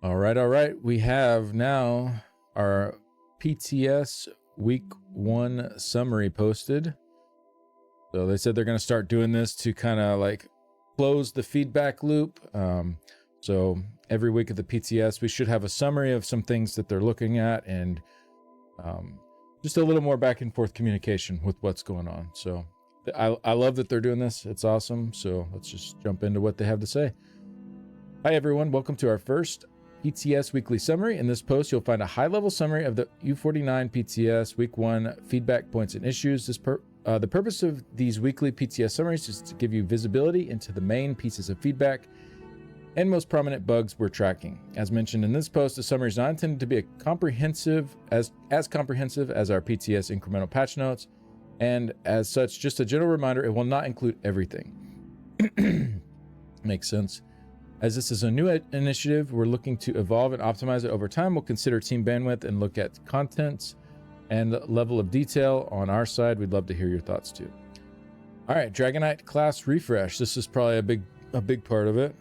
All right. We have now our PTS week 1 summary posted. So they said they're going to start doing this to kind of like close the feedback loop. So every week of the PTS, we should have a summary of some things that they're looking at and just a little more back and forth communication with what's going on. So I love that they're doing this. It's awesome. So let's just jump into what they have to say. Hi, everyone. Welcome to our first PTS weekly summary. In this post, you'll find a high-level summary of the U49 PTS Week 1 feedback points and issues. The purpose of these weekly PTS summaries is to give you visibility into the main pieces of feedback and most prominent bugs we're tracking. As mentioned in this post, the summary is not intended to be as comprehensive as our PTS incremental patch notes, and as such, just a general reminder, it will not include everything. Makes sense. As this is a new initiative, we're looking to evolve and optimize it over time. We'll consider team bandwidth and look at contents and level of detail on our side. We'd love to hear your thoughts too. All right, Dragonknight class refresh. This is probably a big part of it.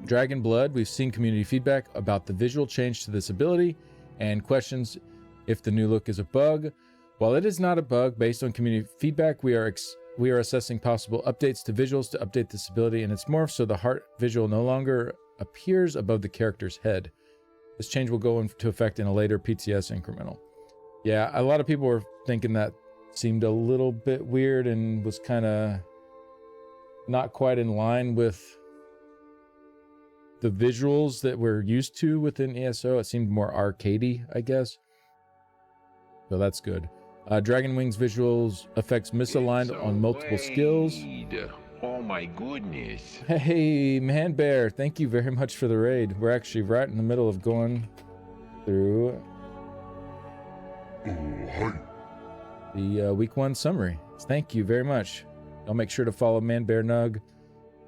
Dragon Blood, we've seen community feedback about the visual change to this ability and questions if the new look is a bug. While it is not a bug, based on community feedback, we are assessing possible updates to visuals to update this ability and its morph so the heart visual no longer appears above the character's head. This change will go into effect in a later PTS incremental. Yeah, a lot of people were thinking that seemed a little bit weird and was kind of not quite in line with the visuals that we're used to within ESO. It seemed more arcadey, I guess. So that's good. Dragon Wings visuals affects misaligned on multiple skills. Oh my goodness. Hey, Man Bear, thank you very much for the raid. We're actually right in the middle of going through the week 1 summary. Thank you very much. I'll make sure to follow Man Bear Nug.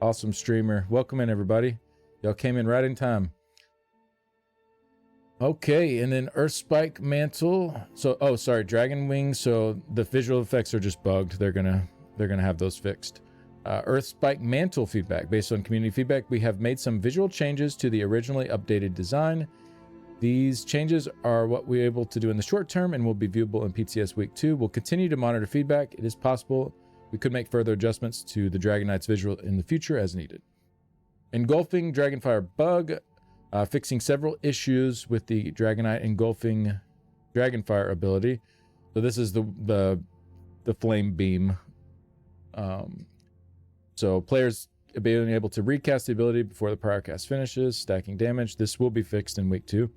Awesome streamer. Welcome in, everybody. Y'all came in right in time. Okay, and then Earth Spike Mantle. So, Dragon Wings. So the visual effects are just bugged. They're gonna have those fixed. Earth Spike Mantle feedback. Based on community feedback, we have made some visual changes to the originally updated design. These changes are what we're able to do in the short term and will be viewable in PTS Week 2. We'll continue to monitor feedback. It is possible we could make further adjustments to the Dragonknight's visual in the future as needed. Engulfing Dragonfire bug. Fixing several issues with the Dragonknight engulfing Dragonfire ability. So this is the flame beam. So players being able to recast the ability before the prior cast finishes, stacking damage. This will be fixed in week 2.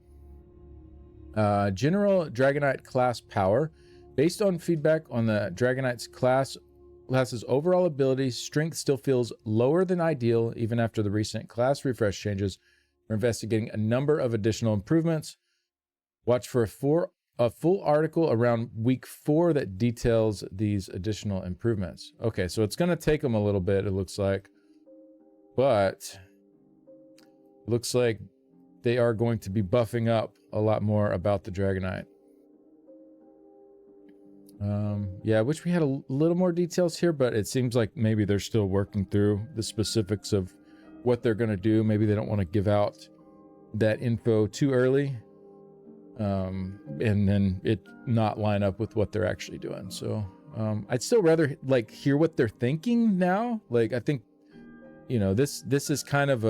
General Dragonknight class power. Based on feedback on the Dragonknight's class's overall ability, strength still feels lower than ideal even after the recent class refresh changes. We're investigating a number of additional improvements. Watch for a full article around week 4 that details these additional improvements. Okay, so it's going to take them a little bit, it looks like. But it looks like they are going to be buffing up a lot more about the Dragonknight. Yeah, I wish we had a little more details here, but it seems like maybe they're still working through the specifics of what they're going to do. Maybe they don't want to give out that info too early, and then it not line up with what they're actually doing. So I'd still rather like hear what they're thinking now. Like, I think, you know, this is kind of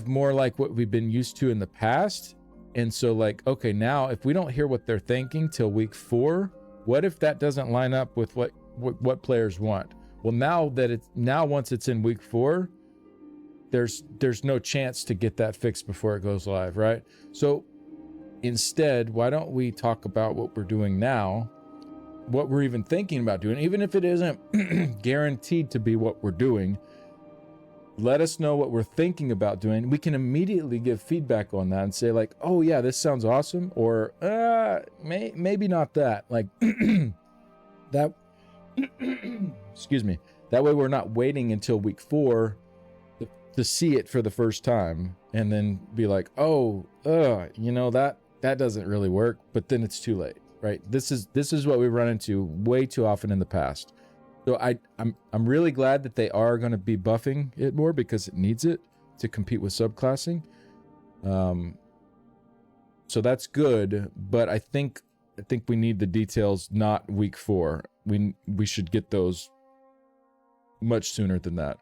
more like what we've been used to in the past. And so, like, okay, now if we don't hear what they're thinking till week 4, what if that doesn't line up with what players want? Well, now once it's in week 4, there's no chance to get that fixed before it goes live, right? So instead, why don't we talk about what we're doing now, what we're even thinking about doing, even if it isn't guaranteed to be what we're doing. Let us know what we're thinking about doing. We can immediately give feedback on that and say like, oh yeah, this sounds awesome, or maybe not that. Like that. Excuse me. That way we're not waiting until week 4 to see it for the first time and then be like, oh, you know, that doesn't really work, but then it's too late, right? This is what we run into way too often in the past. So I'm really glad that they are going to be buffing it more because it needs it to compete with subclassing. So that's good, but I think we need the details not week 4. We should get those much sooner than that,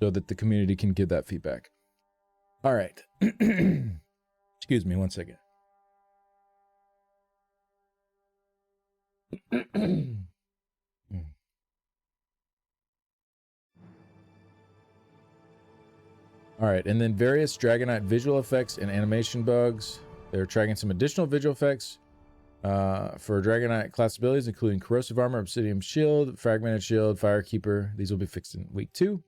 so that the community can give that feedback. All right. Excuse me 1 second. All right, and then various Dragonknight visual effects and animation bugs. They're tracking some additional visual effects for Dragonknight class abilities, including corrosive armor, obsidian shield, fragmented shield, firekeeper. These will be fixed in week 2.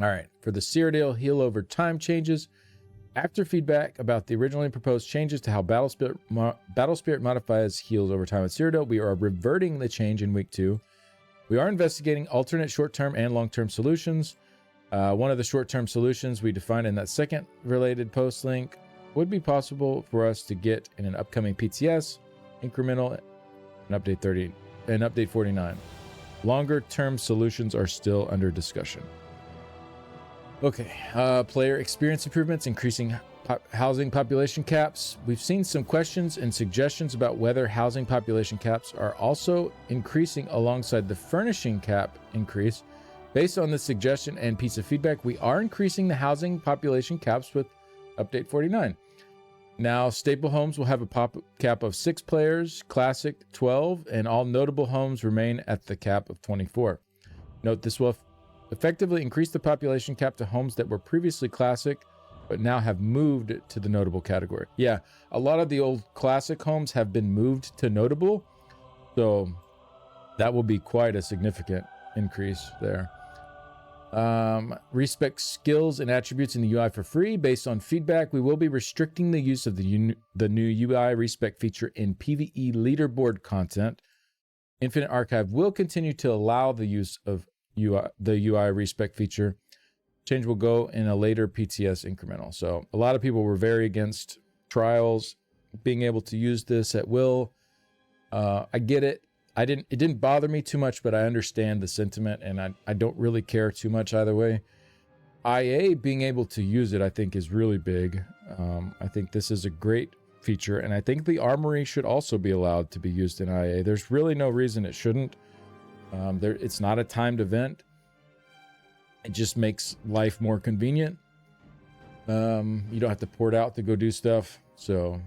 All right, for the Cyrodiil heal over time changes, after feedback about the originally proposed changes to how Battle Spirit modifies heals over time at Cyrodiil, we are reverting the change in week 2. We are investigating alternate short-term and long-term solutions. One of the short-term solutions we defined in that second related post link would be possible for us to get in an upcoming PTS incremental and update 49. Longer-term solutions are still under discussion. Okay, player experience improvements, increasing housing population caps. We've seen some questions and suggestions about whether housing population caps are also increasing alongside the furnishing cap increase. Based on this suggestion and piece of feedback, we are increasing the housing population caps with update 49. Now, staple homes will have a pop cap of 6 players, classic 12, and all notable homes remain at the cap of 24. Note this will effectively increase the population cap to homes that were previously classic, but now have moved to the notable category. Yeah, a lot of the old classic homes have been moved to notable, so that will be quite a significant increase there. Respec skills and attributes in the UI for free. Based on feedback, we will be restricting the use of the new UI respec feature in PvE leaderboard content. Infinite Archive will continue to allow the use of the UI respec feature. Change will go in a later PTS incremental. So a lot of people were very against trials being able to use this at will. I get it. It didn't bother me too much, but I understand the sentiment, and I don't really care too much either way. IA being able to use it, I think, is really big. I think this is a great feature, and I think the armory should also be allowed to be used in IA. There's really no reason it shouldn't. It's not a timed event. It just makes life more convenient. You don't have to port out to go do stuff. So,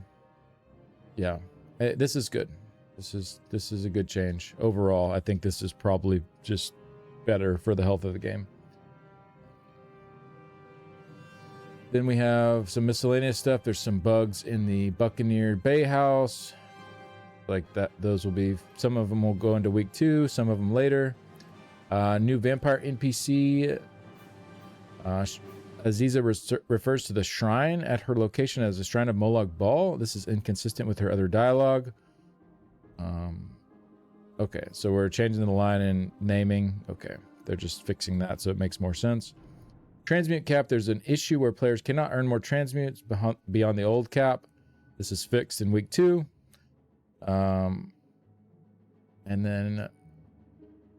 yeah, this is good. This is a good change. Overall, I think this is probably just better for the health of the game. Then we have some miscellaneous stuff. There's some bugs in the Buccaneer Bay House. Like that, those will be, some of them will go into week 2, some of them later. New vampire NPC. Aziza refers to the shrine at her location as the Shrine of Moloch Ball. This is inconsistent with her other dialogue. Okay, so we're changing the line in naming. Okay, they're just fixing that so it makes more sense. Transmute cap, there's an issue where players cannot earn more transmutes beyond the old cap. This is fixed in week 2. And then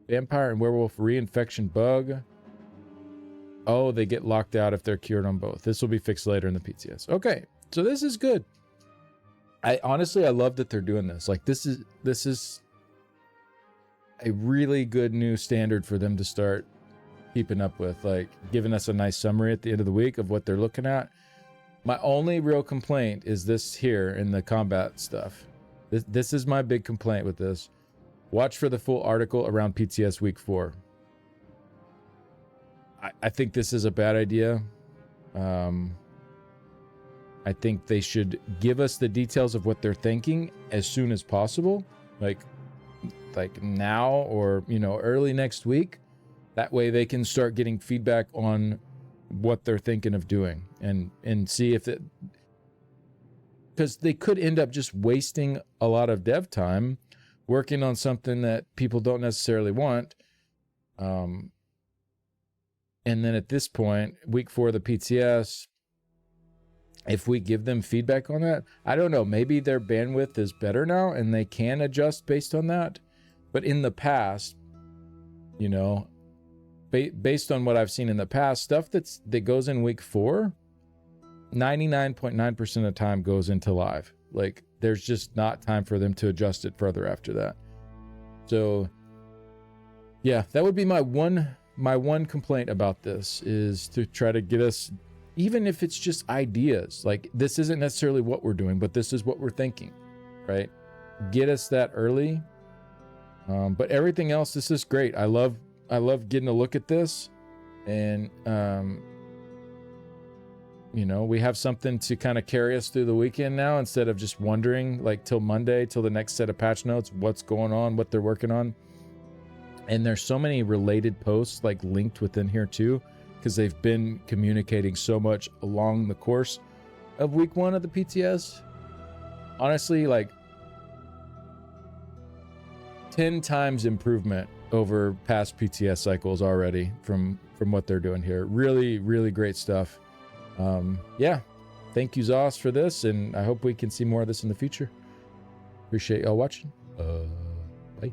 vampire and werewolf reinfection bug. Oh, they get locked out if they're cured on both. This will be fixed later in the PTS. Okay, so this is good. I love that they're doing this. Like, this is a really good new standard for them to start keeping up with, like giving us a nice summary at the end of the week of what they're looking at. My only real complaint is this here in the combat stuff. This is my big complaint with this. Watch for the full article around PTS week 4. I think this is a bad idea. I think they should give us the details of what they're thinking as soon as possible, like now or early next week. That way they can start getting feedback on what they're thinking of doing and see if it, because they could end up just wasting a lot of dev time working on something that people don't necessarily want. And then at this point, week 4 of the PTS, if we give them feedback on that, I don't know, maybe their bandwidth is better now and they can adjust based on that. But in the past, based on what I've seen in the past, stuff that goes in week 4, 99.9% of the time goes into live. Like, there's just not time for them to adjust it further after that. So yeah, that would be my one complaint about this, is to try to get us, even if it's just ideas, like this isn't necessarily what we're doing, but this is what we're thinking, right? Get us that early. But everything else, this is great. I love getting a look at this, and you know, we have something to kind of carry us through the weekend now, instead of just wondering like till Monday, till the next set of patch notes, what's going on, what they're working on. And there's so many related posts like linked within here too, because they've been communicating so much along the course of week 1 of the PTS. Honestly, like 10 times improvement over past PTS cycles already from what they're doing here. Really, really great stuff. Yeah, thank you, Zos, for this, and I hope we can see more of this in the future. Appreciate y'all watching. Bye.